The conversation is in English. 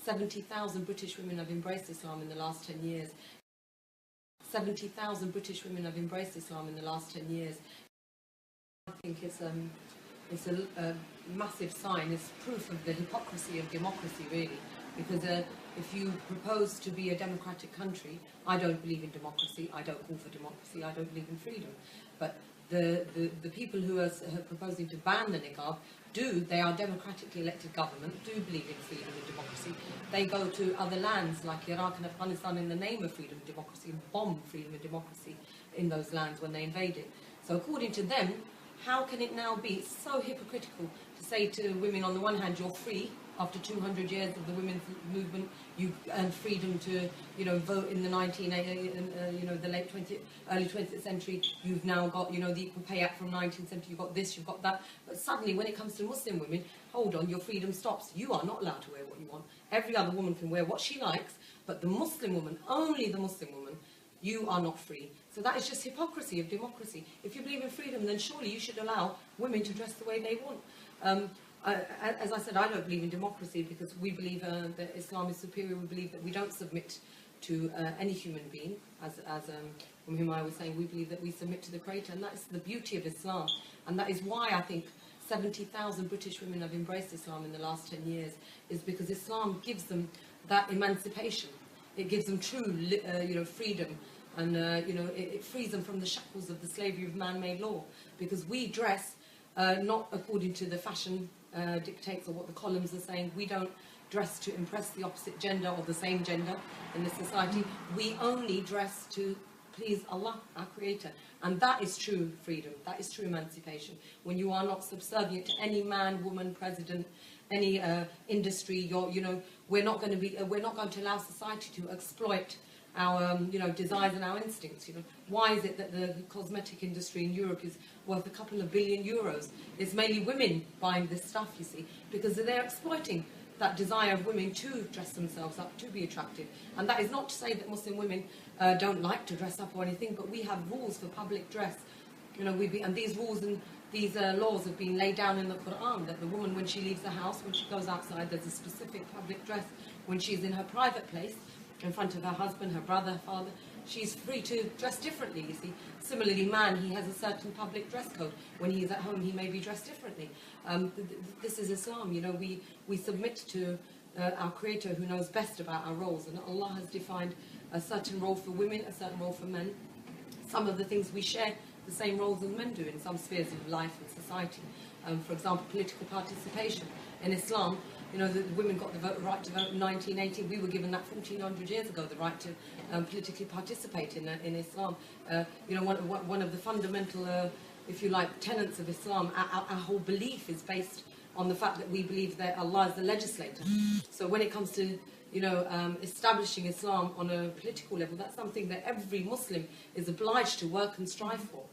70,000 British women have embraced Islam in the last 10 years. 70,000 British women have embraced Islam in the last 10 years. I think it's a massive sign. It's proof of the hypocrisy of democracy, really. Because if you propose to be a democratic country, I don't believe in democracy. I don't call for democracy. I don't believe in freedom. But the people who are proposing to ban the niqab they are democratically elected government, do believe in freedom and democracy. They go to other lands like Iraq and Afghanistan in the name of freedom and democracy and bomb freedom and democracy in those lands when they invade it. So according to them, how can it now be so hypocritical to say to women, on the one hand, you're free after 200 years of the women's movement, you earned freedom to, vote in the the late 20th, early 20th century. You've now got, the Equal Pay Act from 1970. You've got this, you've got that. But suddenly, when it comes to Muslim women, hold on, your freedom stops. You are not allowed to wear what you want. Every other woman can wear what she likes, but the Muslim woman, only the Muslim woman, you are not free. So that is just hypocrisy of democracy. If you believe in freedom, then surely you should allow women to dress the way they want. As I said, I don't believe in democracy because we believe that Islam is superior. We believe that we don't submit to any human being. As Muhammad was saying, we believe that we submit to the Creator, and that is the beauty of Islam. And that is why I think 70,000 British women have embraced Islam in the last 10 years, is because Islam gives them that emancipation. It gives them true, freedom, and it frees them from the shackles of the slavery of man-made law. Because we dress not according to the fashion dictates or what the columns are saying. We don't dress to impress the opposite gender or the same gender in the society. We only dress to please Allah, our Creator. And that is true freedom. That is true emancipation. When you are not subservient to any man, woman, president, any industry, we're not going to allow society to exploit our desires and our instincts. Why is it that the cosmetic industry in Europe is worth a couple of billion euros? It's mainly women buying this stuff, you see, because they're exploiting that desire of women to dress themselves up, to be attractive. And that is not to say that Muslim women don't like to dress up or anything, but we have rules for public dress. And these rules and these laws have been laid down in the Quran, that the woman, when she leaves the house, when she goes outside, there's a specific public dress. When she's in her private place, in front of her husband, her brother, her father, she's free to dress differently, you see. Similarly, man, he has a certain public dress code. When he is at home, he may be dressed differently. This is Islam, we submit to our Creator who knows best about our roles. And Allah has defined a certain role for women, a certain role for men. Some of the things we share the same roles as men do in some spheres of life and society. For example, political participation. In Islam, the women got the right to vote in 1980. We were given that 1,400 years ago, the right to politically participate in Islam. One of the fundamental, if you like, tenets of Islam, our whole belief is based on the fact that we believe that Allah is the legislator. So when it comes to establishing Islam on a political level, that's something that every Muslim is obliged to work and strive for.